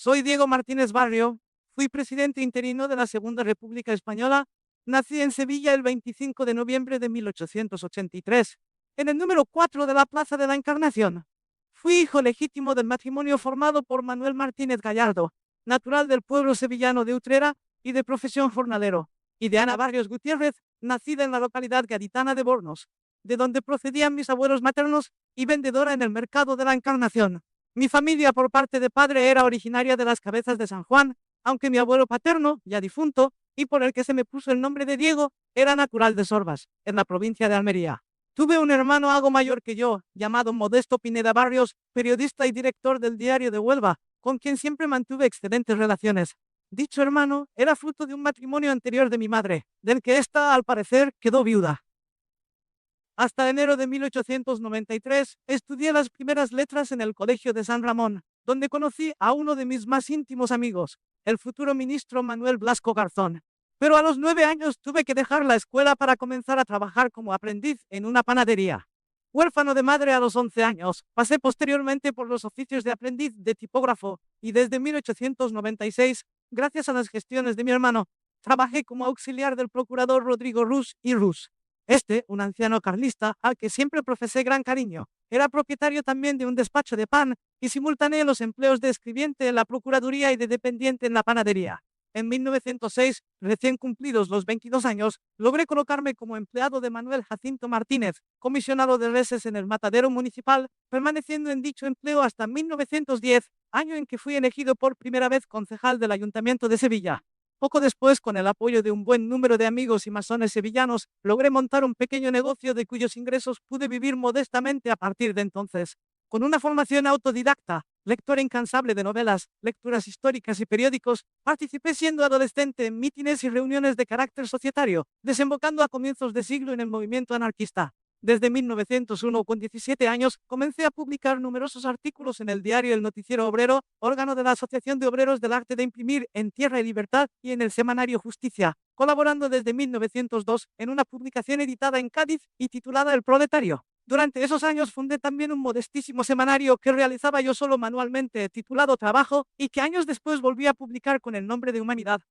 Soy Diego Martínez Barrio, fui presidente interino de la Segunda República Española. Nací en Sevilla el 25 de noviembre de 1883, en el número 4 de la Plaza de la Encarnación. Fui hijo legítimo del matrimonio formado por Manuel Martínez Gallardo, natural del pueblo sevillano de Utrera y de profesión jornalero, y de Ana Barrios Gutiérrez, nacida en la localidad gaditana de Bornos, de donde procedían mis abuelos maternos y vendedora en el mercado de la Encarnación. Mi familia por parte de padre era originaria de las Cabezas de San Juan, aunque mi abuelo paterno, ya difunto, y por el que se me puso el nombre de Diego, era natural de Sorbas, en la provincia de Almería. Tuve un hermano algo mayor que yo, llamado Modesto Pineda Barrios, periodista y director del Diario de Huelva, con quien siempre mantuve excelentes relaciones. Dicho hermano era fruto de un matrimonio anterior de mi madre, del que ésta, al parecer, quedó viuda. Hasta enero de 1893 estudié las primeras letras en el Colegio de San Ramón, donde conocí a uno de mis más íntimos amigos, el futuro ministro Manuel Blasco Garzón. Pero a los 9 años tuve que dejar la escuela para comenzar a trabajar como aprendiz en una panadería. Huérfano de madre a los 11 años, pasé posteriormente por los oficios de aprendiz de tipógrafo y desde 1896, gracias a las gestiones de mi hermano, trabajé como auxiliar del procurador Rodrigo Rus y Rus. Este, un anciano carlista al que siempre profesé gran cariño, era propietario también de un despacho de pan y simultaneé los empleos de escribiente en la procuraduría y de dependiente en la panadería. En 1906, recién cumplidos los 22 años, logré colocarme como empleado de Manuel Jacinto Martínez, comisionado de reses en el matadero municipal, permaneciendo en dicho empleo hasta 1910, año en que fui elegido por primera vez concejal del Ayuntamiento de Sevilla. Poco después, con el apoyo de un buen número de amigos y masones sevillanos, logré montar un pequeño negocio de cuyos ingresos pude vivir modestamente a partir de entonces. Con una formación autodidacta, lector incansable de novelas, lecturas históricas y periódicos, participé siendo adolescente en mítines y reuniones de carácter societario, desembocando a comienzos de siglo en el movimiento anarquista. Desde 1901, con 17 años, comencé a publicar numerosos artículos en el diario El Noticiero Obrero, órgano de la Asociación de Obreros del Arte de Imprimir, en Tierra y Libertad, y en el semanario Justicia, colaborando desde 1902 en una publicación editada en Cádiz y titulada El Proletario. Durante esos años fundé también un modestísimo semanario que realizaba yo solo manualmente, titulado Trabajo, y que años después volví a publicar con el nombre de Humanidad.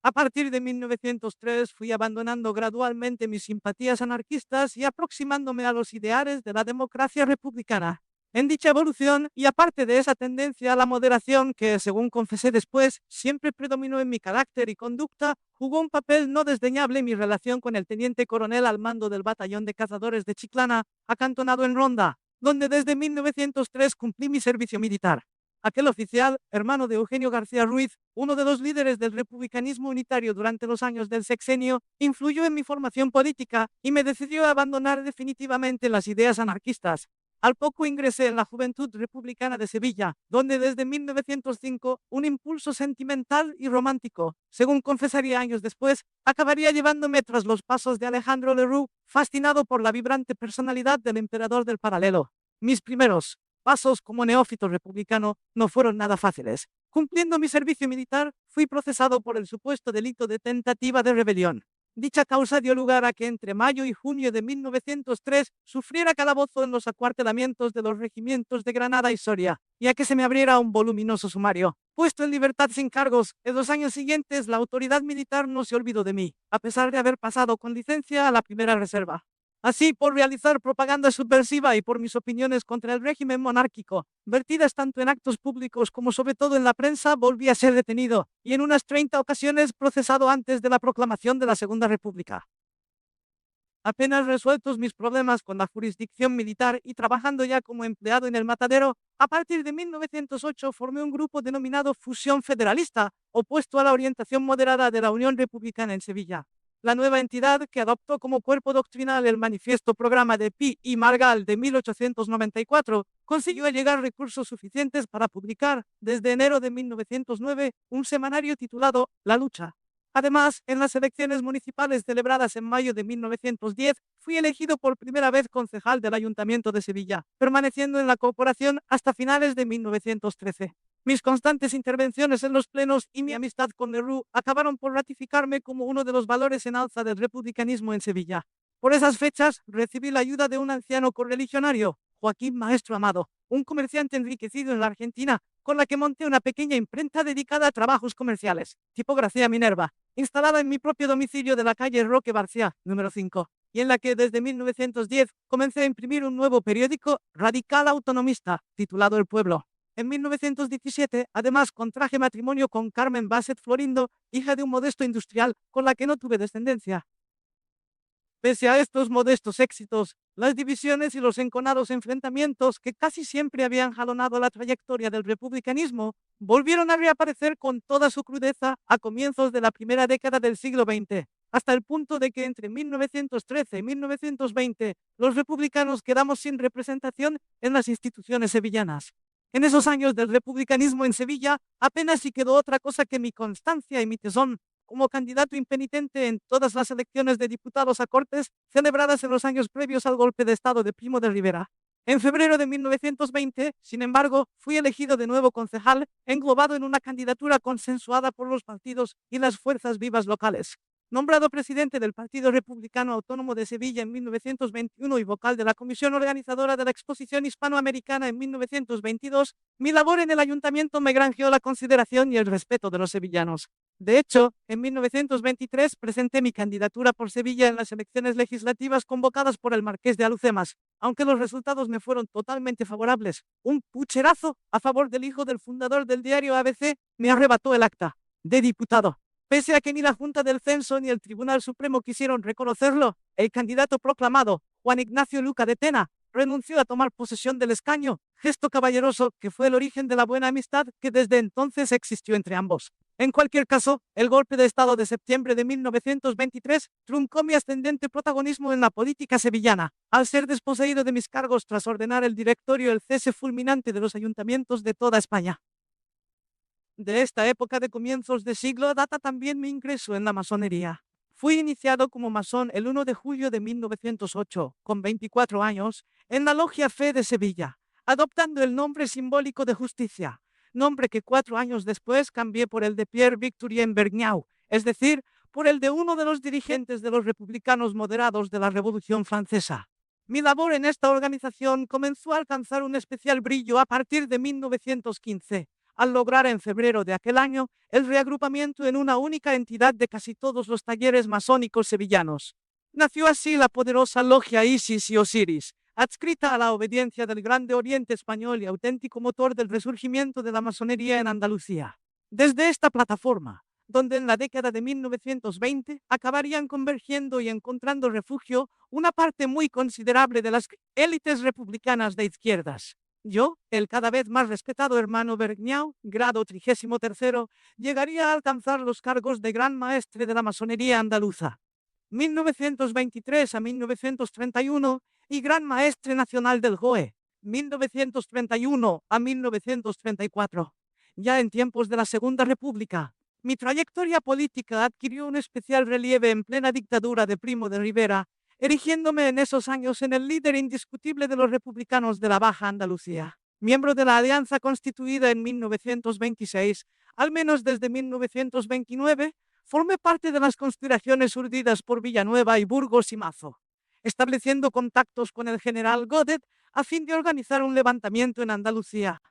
A partir de 1903 fui abandonando gradualmente mis simpatías anarquistas y aproximándome a los ideales de la democracia republicana. En dicha evolución, y aparte de esa tendencia a la moderación que, según confesé después, siempre predominó en mi carácter y conducta, jugó un papel no desdeñable mi relación con el teniente coronel al mando del batallón de cazadores de Chiclana, acantonado en Ronda, donde desde 1903 cumplí mi servicio militar. Aquel oficial, hermano de Eugenio García Ruiz, uno de los líderes del republicanismo unitario durante los años del sexenio, influyó en mi formación política y me decidió a abandonar definitivamente las ideas anarquistas. Al poco ingresé en la Juventud Republicana de Sevilla, donde desde 1905 un impulso sentimental y romántico, según confesaría años después, acabaría llevándome tras los pasos de Alejandro Lerroux, fascinado por la vibrante personalidad del emperador del paralelo. Mis primeros pasos como neófito republicano no fueron nada fáciles. Cumpliendo mi servicio militar, fui procesado por el supuesto delito de tentativa de rebelión. Dicha causa dio lugar a que entre mayo y junio de 1903 sufriera calabozo en los acuartelamientos de los regimientos de Granada y Soria, y a que se me abriera un voluminoso sumario. Puesto en libertad sin cargos, en los años siguientes la autoridad militar no se olvidó de mí, a pesar de haber pasado con licencia a la primera reserva. Así, por realizar propaganda subversiva y por mis opiniones contra el régimen monárquico, vertidas tanto en actos públicos como sobre todo en la prensa, volví a ser detenido y en unas 30 ocasiones procesado antes de la proclamación de la Segunda República. Apenas resueltos mis problemas con la jurisdicción militar y trabajando ya como empleado en el matadero, a partir de 1908 formé un grupo denominado Fusión Federalista, opuesto a la orientación moderada de la Unión Republicana en Sevilla. La nueva entidad, que adoptó como cuerpo doctrinal el manifiesto programa de Pi y Margall de 1894, consiguió llegar recursos suficientes para publicar, desde enero de 1909, un semanario titulado La Lucha. Además, en las elecciones municipales celebradas en mayo de 1910, fui elegido por primera vez concejal del Ayuntamiento de Sevilla, permaneciendo en la corporación hasta finales de 1913. Mis constantes intervenciones en los plenos y mi amistad con Lerroux acabaron por ratificarme como uno de los valores en alza del republicanismo en Sevilla. Por esas fechas, recibí la ayuda de un anciano correligionario, Joaquín Maestro Amado, un comerciante enriquecido en la Argentina, con la que monté una pequeña imprenta dedicada a trabajos comerciales, Tipografía Minerva, instalada en mi propio domicilio de la calle Roque Barcia, número 5, y en la que desde 1910 comencé a imprimir un nuevo periódico radical autonomista, titulado El Pueblo. En 1917, además, contraje matrimonio con Carmen Basset Florindo, hija de un modesto industrial, con la que no tuve descendencia. Pese a estos modestos éxitos, las divisiones y los enconados enfrentamientos que casi siempre habían jalonado la trayectoria del republicanismo, volvieron a reaparecer con toda su crudeza a comienzos de la primera década del siglo XX, hasta el punto de que entre 1913 y 1920 los republicanos quedamos sin representación en las instituciones sevillanas. En esos años del republicanismo en Sevilla, apenas si quedó otra cosa que mi constancia y mi tesón como candidato impenitente en todas las elecciones de diputados a Cortes celebradas en los años previos al golpe de Estado de Primo de Rivera. En febrero de 1920, sin embargo, fui elegido de nuevo concejal, englobado en una candidatura consensuada por los partidos y las fuerzas vivas locales. Nombrado presidente del Partido Republicano Autónomo de Sevilla en 1921 y vocal de la comisión organizadora de la Exposición Hispanoamericana en 1922, mi labor en el ayuntamiento me granjeó la consideración y el respeto de los sevillanos. De hecho, en 1923 presenté mi candidatura por Sevilla en las elecciones legislativas convocadas por el Marqués de Alucemas, aunque los resultados me fueron totalmente favorables. Un pucherazo a favor del hijo del fundador del diario ABC me arrebató el acta de diputado. Pese a que ni la Junta del Censo ni el Tribunal Supremo quisieron reconocerlo, el candidato proclamado, Juan Ignacio Luca de Tena, renunció a tomar posesión del escaño, gesto caballeroso que fue el origen de la buena amistad que desde entonces existió entre ambos. En cualquier caso, el golpe de Estado de septiembre de 1923 truncó mi ascendente protagonismo en la política sevillana, al ser desposeído de mis cargos tras ordenar el directorio el cese fulminante de los ayuntamientos de toda España. De esta época de comienzos de siglo data también mi ingreso en la masonería. Fui iniciado como masón el 1 de julio de 1908, con 24 años, en la Logia Fe de Sevilla, adoptando el nombre simbólico de Justicia, nombre que 4 años después cambié por el de Pierre Victorien Vergniaud, es decir, por el de uno de los dirigentes de los republicanos moderados de la Revolución Francesa. Mi labor en esta organización comenzó a alcanzar un especial brillo a partir de 1915, al lograr en febrero de aquel año el reagrupamiento en una única entidad de casi todos los talleres masónicos sevillanos. Nació así la poderosa logia Isis y Osiris, adscrita a la obediencia del Grande Oriente Español y auténtico motor del resurgimiento de la masonería en Andalucía. Desde esta plataforma, donde en la década de 1920 acabarían convergiendo y encontrando refugio una parte muy considerable de las élites republicanas de izquierdas. Yo, el cada vez más respetado hermano Vergniaud, grado 33º, llegaría a alcanzar los cargos de gran maestre de la masonería andaluza. 1923 a 1931 y gran maestre nacional del GOE, 1931 a 1934. Ya en tiempos de la Segunda República, mi trayectoria política adquirió un especial relieve en plena dictadura de Primo de Rivera, erigiéndome en esos años en el líder indiscutible de los republicanos de la Baja Andalucía. Miembro de la alianza constituida en 1926, al menos desde 1929, formé parte de las conspiraciones urdidas por Villanueva y Burgos y Mazo, estableciendo contactos con el general Godet a fin de organizar un levantamiento en Andalucía,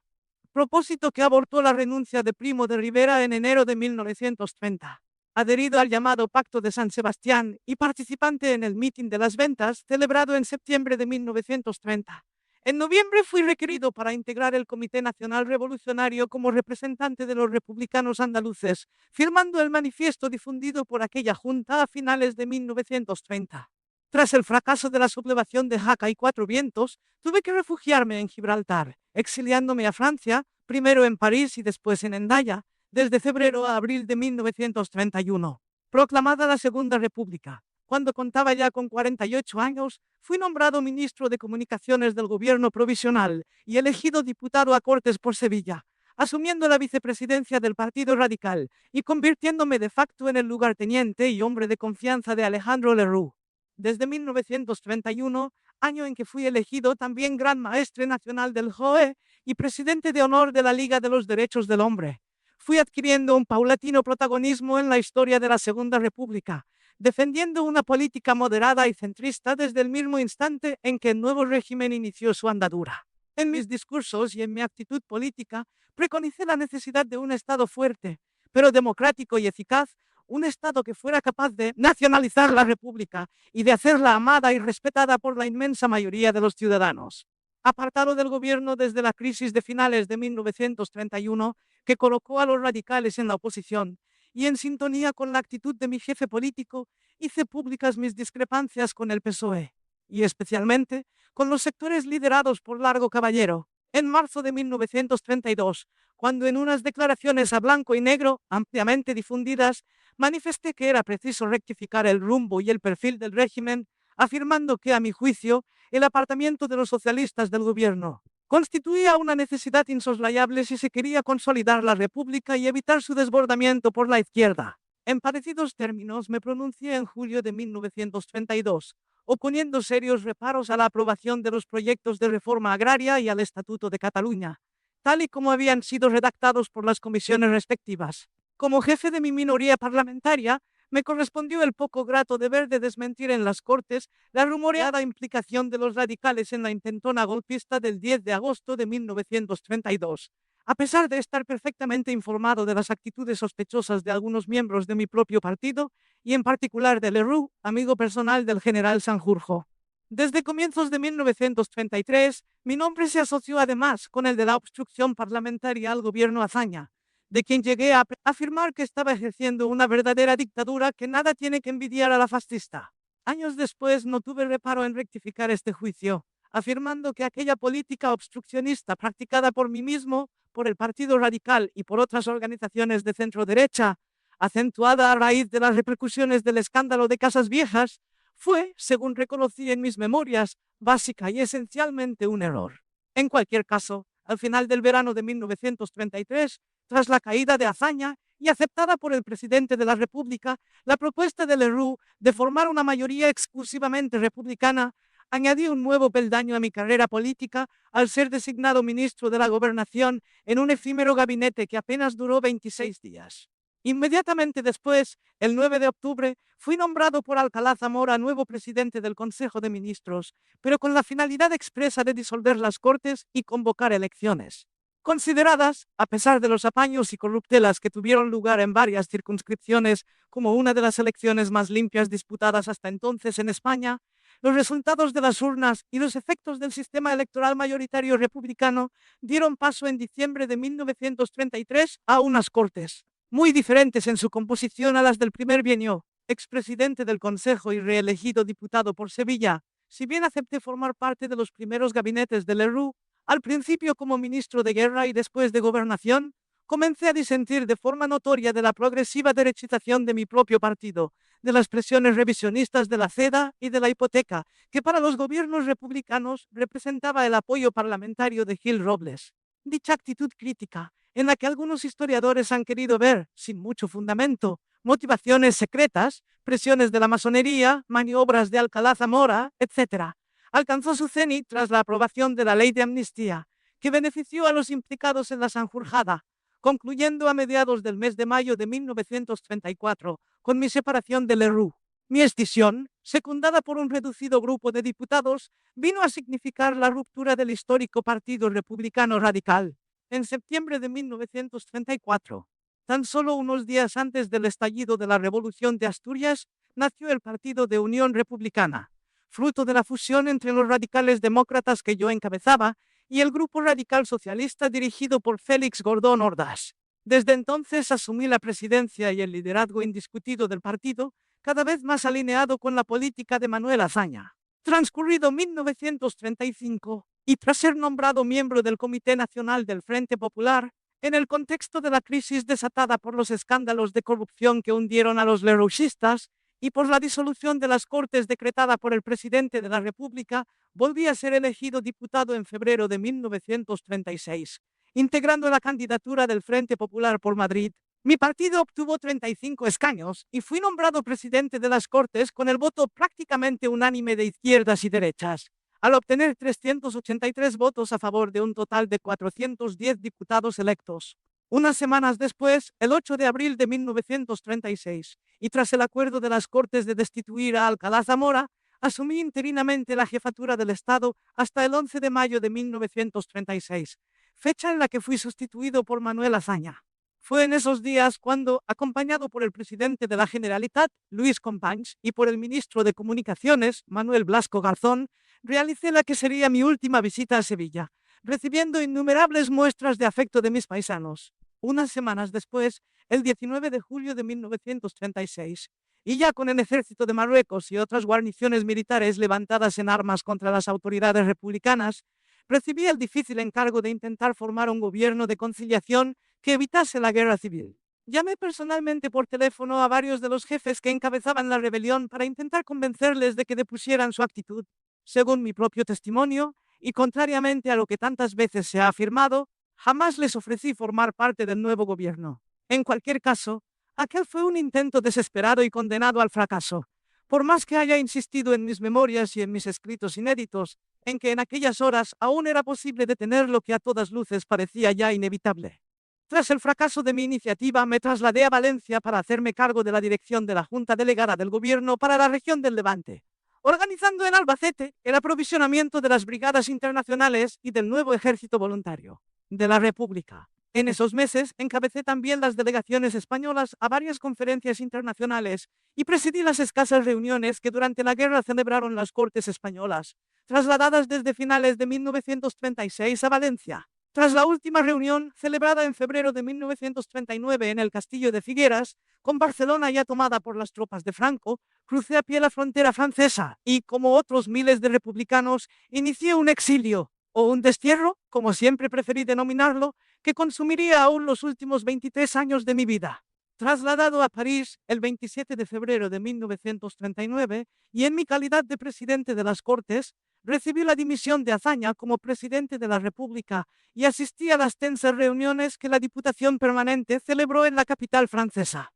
propósito que abortó la renuncia de Primo de Rivera en enero de 1930. Adherido al llamado Pacto de San Sebastián y participante en el Mitin de las Ventas celebrado en septiembre de 1930. En noviembre fui requerido para integrar el Comité Nacional Revolucionario como representante de los republicanos andaluces, firmando el manifiesto difundido por aquella junta a finales de 1930. Tras el fracaso de la sublevación de Jaca y Cuatro Vientos, tuve que refugiarme en Gibraltar, exiliándome a Francia, primero en París y después en Hendaya, desde febrero a abril de 1931. Proclamada la Segunda República, cuando contaba ya con 48 años, fui nombrado ministro de Comunicaciones del Gobierno Provisional y elegido diputado a Cortes por Sevilla, asumiendo la vicepresidencia del Partido Radical y convirtiéndome de facto en el lugarteniente y hombre de confianza de Alejandro Lerroux. Desde 1931, año en que fui elegido también Gran Maestre Nacional del GOE y presidente de honor de la Liga de los Derechos del Hombre, fui adquiriendo un paulatino protagonismo en la historia de la Segunda República, defendiendo una política moderada y centrista desde el mismo instante en que el nuevo régimen inició su andadura. En mis discursos y en mi actitud política, preconicé la necesidad de un Estado fuerte, pero democrático y eficaz, un Estado que fuera capaz de nacionalizar la República y de hacerla amada y respetada por la inmensa mayoría de los ciudadanos. Apartado del gobierno desde la crisis de finales de 1931, que colocó a los radicales en la oposición, y en sintonía con la actitud de mi jefe político, hice públicas mis discrepancias con el PSOE, y especialmente con los sectores liderados por Largo Caballero. En marzo de 1932, cuando en unas declaraciones a blanco y negro, ampliamente difundidas, manifesté que era preciso rectificar el rumbo y el perfil del régimen, afirmando que, a mi juicio, el apartamiento de los socialistas del gobierno constituía una necesidad insoslayable si se quería consolidar la República y evitar su desbordamiento por la izquierda. En parecidos términos me pronuncié en julio de 1932, oponiendo serios reparos a la aprobación de los proyectos de reforma agraria y al Estatuto de Cataluña, tal y como habían sido redactados por las comisiones respectivas. Como jefe de mi minoría parlamentaria, me correspondió el poco grato deber de desmentir en las Cortes la rumoreada implicación de los radicales en la intentona golpista del 10 de agosto de 1932. A pesar de estar perfectamente informado de las actitudes sospechosas de algunos miembros de mi propio partido, y en particular de Leroux, amigo personal del general Sanjurjo. Desde comienzos de 1933, mi nombre se asoció además con el de la obstrucción parlamentaria al gobierno Azaña, de quien llegué a afirmar que estaba ejerciendo una verdadera dictadura que nada tiene que envidiar a la fascista. Años después no tuve reparo en rectificar este juicio, afirmando que aquella política obstruccionista practicada por mí mismo, por el Partido Radical y por otras organizaciones de centro-derecha, acentuada a raíz de las repercusiones del escándalo de Casas Viejas, fue, según reconocí en mis memorias, básica y esencialmente un error. En cualquier caso, al final del verano de 1933, tras la caída de Azaña y aceptada por el presidente de la República, la propuesta de Leroux de formar una mayoría exclusivamente republicana añadí un nuevo peldaño a mi carrera política al ser designado ministro de la Gobernación en un efímero gabinete que apenas duró 26 días. Inmediatamente después, el 9 de octubre, fui nombrado por Alcalá Zamora nuevo presidente del Consejo de Ministros, pero con la finalidad expresa de disolver las Cortes y convocar elecciones. Consideradas, a pesar de los apaños y corruptelas que tuvieron lugar en varias circunscripciones, como una de las elecciones más limpias disputadas hasta entonces en España, los resultados de las urnas y los efectos del sistema electoral mayoritario republicano dieron paso en diciembre de 1933 a unas Cortes muy diferentes en su composición a las del primer bienio. Expresidente del Consejo y reelegido diputado por Sevilla, si bien acepté formar parte de los primeros gabinetes de Leroux, al principio como ministro de Guerra y después de Gobernación, comencé a disentir de forma notoria de la progresiva derechización de mi propio partido, de las presiones revisionistas de la CEDA y de la hipoteca, que para los gobiernos republicanos representaba el apoyo parlamentario de Gil Robles. Dicha actitud crítica, en la que algunos historiadores han querido ver, sin mucho fundamento, motivaciones secretas, presiones de la masonería, maniobras de Alcalá Zamora, etc., alcanzó su cenit tras la aprobación de la ley de amnistía, que benefició a los implicados en la Sanjurjada, concluyendo a mediados del mes de mayo de 1934, con mi separación de Leroux. Mi escisión, secundada por un reducido grupo de diputados, vino a significar la ruptura del histórico Partido Republicano Radical. En septiembre de 1934, tan solo unos días antes del estallido de la Revolución de Asturias, nació el Partido de Unión Republicana, fruto de la fusión entre los radicales demócratas que yo encabezaba y el Grupo Radical Socialista dirigido por Félix Gordón Ordaz. Desde entonces asumí la presidencia y el liderazgo indiscutido del partido, cada vez más alineado con la política de Manuel Azaña. Transcurrido 1935, y tras ser nombrado miembro del Comité Nacional del Frente Popular, en el contexto de la crisis desatada por los escándalos de corrupción que hundieron a los lerouxistas y por la disolución de las Cortes decretada por el presidente de la República, volví a ser elegido diputado en febrero de 1936, integrando la candidatura del Frente Popular por Madrid. Mi partido obtuvo 35 escaños y fui nombrado presidente de las Cortes con el voto prácticamente unánime de izquierdas y derechas, al obtener 383 votos a favor de un total de 410 diputados electos. Unas semanas después, el 8 de abril de 1936, y tras el acuerdo de las Cortes de destituir a Alcalá Zamora, Asumí interinamente la jefatura del Estado hasta el 11 de mayo de 1936, fecha en la que fui sustituido por Manuel Azaña. Fue en esos días cuando, acompañado por el presidente de la Generalitat, Luis Companys, y por el ministro de Comunicaciones, Manuel Blasco Garzón, realicé la que sería mi última visita a Sevilla, recibiendo innumerables muestras de afecto de mis paisanos. Unas semanas después, el 19 de julio de 1936, y ya con el ejército de Marruecos y otras guarniciones militares levantadas en armas contra las autoridades republicanas, recibí el difícil encargo de intentar formar un gobierno de conciliación que evitase la guerra civil. Llamé personalmente por teléfono a varios de los jefes que encabezaban la rebelión para intentar convencerles de que depusieran su actitud. Según mi propio testimonio, y contrariamente a lo que tantas veces se ha afirmado, jamás les ofrecí formar parte del nuevo gobierno. En cualquier caso, aquel fue un intento desesperado y condenado al fracaso. Por más que haya insistido en mis memorias y en mis escritos inéditos, en que en aquellas horas aún era posible detener lo que a todas luces parecía ya inevitable. Tras el fracaso de mi iniciativa, me trasladé a Valencia para hacerme cargo de la dirección de la Junta Delegada del Gobierno para la región del Levante, organizando en Albacete el aprovisionamiento de las brigadas internacionales y del nuevo ejército voluntario de la República. En esos meses encabecé también las delegaciones españolas a varias conferencias internacionales y presidí las escasas reuniones que durante la guerra celebraron las Cortes españolas, trasladadas desde finales de 1936 a Valencia. Tras la última reunión, celebrada en febrero de 1939 en el Castillo de Figueras, con Barcelona ya tomada por las tropas de Franco, crucé a pie la frontera francesa y, como otros miles de republicanos, inicié un exilio, o un destierro, como siempre preferí denominarlo, que consumiría aún los últimos 23 años de mi vida. Trasladado a París el 27 de febrero de 1939 y en mi calidad de presidente de las Cortes, recibí la dimisión de Azaña como presidente de la República y asistí a las tensas reuniones que la Diputación Permanente celebró en la capital francesa.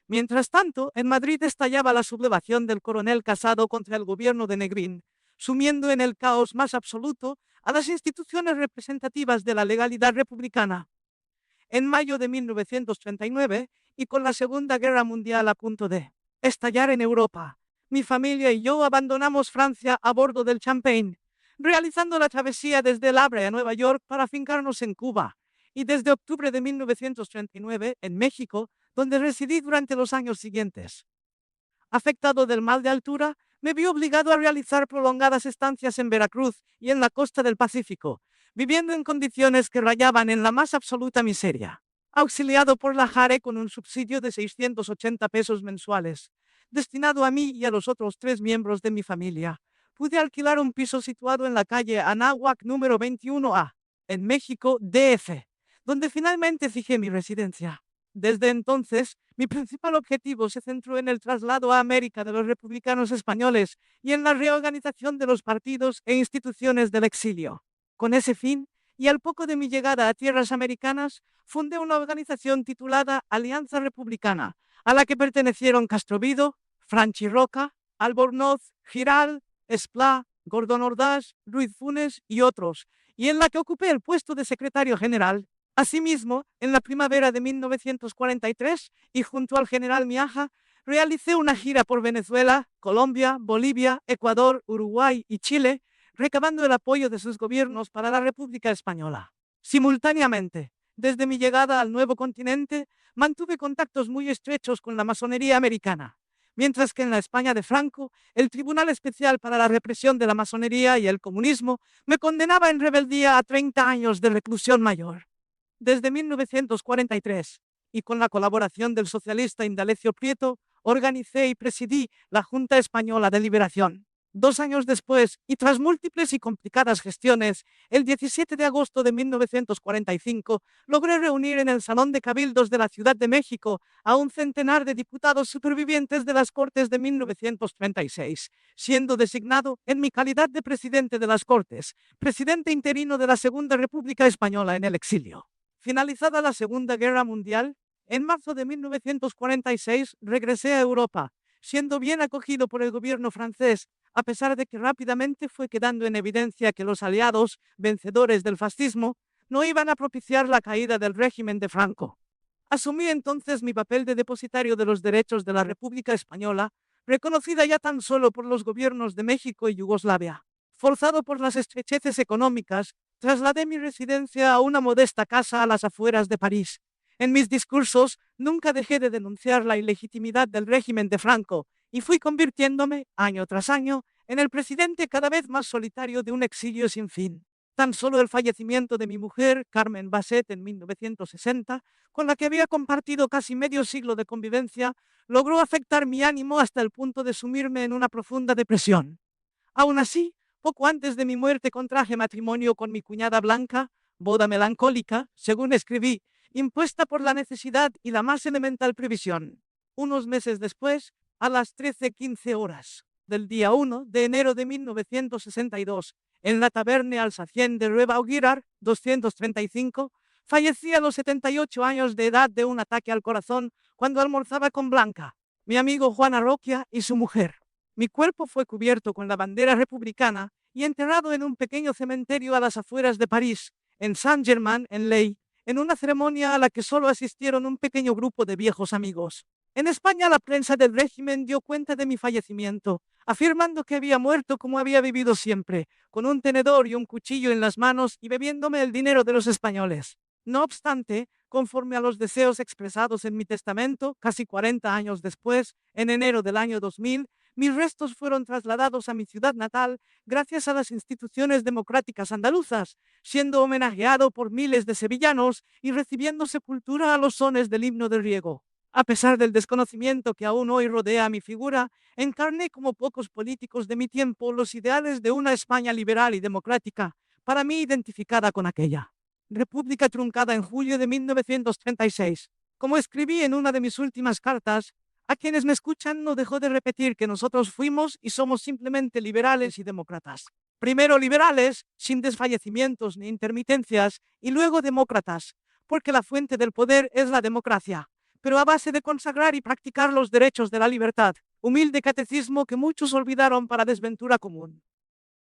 Mientras tanto, en Madrid estallaba la sublevación del coronel Casado contra el gobierno de Negrín, sumiendo en el caos más absoluto a las instituciones representativas de la legalidad republicana. En mayo de 1939, y con la Segunda Guerra Mundial a punto de estallar en Europa, mi familia y yo abandonamos Francia a bordo del Champagne, realizando la travesía desde El Havre a Nueva York para afincarnos en Cuba, y desde octubre de 1939 en México, donde residí durante los años siguientes. Afectado del mal de altura, me vi obligado a realizar prolongadas estancias en Veracruz y en la costa del Pacífico, viviendo en condiciones que rayaban en la más absoluta miseria. Auxiliado por la Jare con un subsidio de 680 pesos mensuales, destinado a mí y a los otros 3 miembros de mi familia, pude alquilar un piso situado en la calle Anáhuac número 21A, en México, DF, donde finalmente fijé mi residencia. Desde entonces, mi principal objetivo se centró en el traslado a América de los republicanos españoles y en la reorganización de los partidos e instituciones del exilio. Con ese fin, y al poco de mi llegada a tierras americanas, fundé una organización titulada Alianza Republicana, a la que pertenecieron Castrovido, Franchi Roca, Albornoz, Giral, Esplá, Gordón Ordaz, Ruiz Funes y otros, y en la que ocupé el puesto de secretario general. Asimismo, en la primavera de 1943, y junto al general Miaja, realicé una gira por Venezuela, Colombia, Bolivia, Ecuador, Uruguay y Chile, recabando el apoyo de sus gobiernos para la República Española. Simultáneamente, desde mi llegada al nuevo continente, mantuve contactos muy estrechos con la masonería americana, mientras que en la España de Franco, el Tribunal Especial para la Represión de la Masonería y el Comunismo me condenaba en rebeldía a 30 años de reclusión mayor. Desde 1943, y con la colaboración del socialista Indalecio Prieto, organicé y presidí la Junta Española de Liberación. 2 años después, y tras múltiples y complicadas gestiones, el 17 de agosto de 1945, logré reunir en el Salón de Cabildos de la Ciudad de México a un centenar de diputados supervivientes de las Cortes de 1936, siendo designado, en mi calidad de presidente de las Cortes, presidente interino de la Segunda República Española en el exilio. Finalizada la Segunda Guerra Mundial, en marzo de 1946 regresé a Europa, siendo bien acogido por el gobierno francés, a pesar de que rápidamente fue quedando en evidencia que los aliados, vencedores del fascismo, no iban a propiciar la caída del régimen de Franco. Asumí entonces mi papel de depositario de los derechos de la República Española, reconocida ya tan solo por los gobiernos de México y Yugoslavia. Forzado por las estrecheces económicas, trasladé mi residencia a una modesta casa a las afueras de París. En mis discursos nunca dejé de denunciar la ilegitimidad del régimen de Franco y fui convirtiéndome, año tras año, en el presidente cada vez más solitario de un exilio sin fin. Tan solo el fallecimiento de mi mujer, Carmen Basset, en 1960, con la que había compartido casi medio siglo de convivencia, logró afectar mi ánimo hasta el punto de sumirme en una profunda depresión. Aún así, poco antes de mi muerte contraje matrimonio con mi cuñada Blanca, boda melancólica, según escribí, impuesta por la necesidad y la más elemental previsión. Unos meses después, a las 13:15 horas del día 1 de enero de 1962, en la taberna Alsacien de Ruevaugirard, 235, fallecí a los 78 años de edad de un ataque al corazón cuando almorzaba con Blanca, mi amigo Juan Arroquia y su mujer. Mi cuerpo fue cubierto con la bandera republicana y enterrado en un pequeño cementerio a las afueras de París, en Saint-Germain-en-Laye, en una ceremonia a la que solo asistieron un pequeño grupo de viejos amigos. En España, la prensa del régimen dio cuenta de mi fallecimiento, afirmando que había muerto como había vivido siempre, con un tenedor y un cuchillo en las manos y bebiéndome el dinero de los españoles. No obstante, conforme a los deseos expresados en mi testamento, casi 40 años después, en enero del año 2000, mis restos fueron trasladados a mi ciudad natal gracias a las instituciones democráticas andaluzas, siendo homenajeado por miles de sevillanos y recibiendo sepultura a los sones del himno de Riego. A pesar del desconocimiento que aún hoy rodea a mi figura, encarné como pocos políticos de mi tiempo los ideales de una España liberal y democrática, para mí identificada con aquella república truncada en julio de 1936. Como escribí en una de mis últimas cartas, a quienes me escuchan no dejo de repetir que nosotros fuimos y somos simplemente liberales y demócratas. Primero liberales, sin desfallecimientos ni intermitencias, y luego demócratas, porque la fuente del poder es la democracia, pero a base de consagrar y practicar los derechos de la libertad, humilde catecismo que muchos olvidaron para desventura común.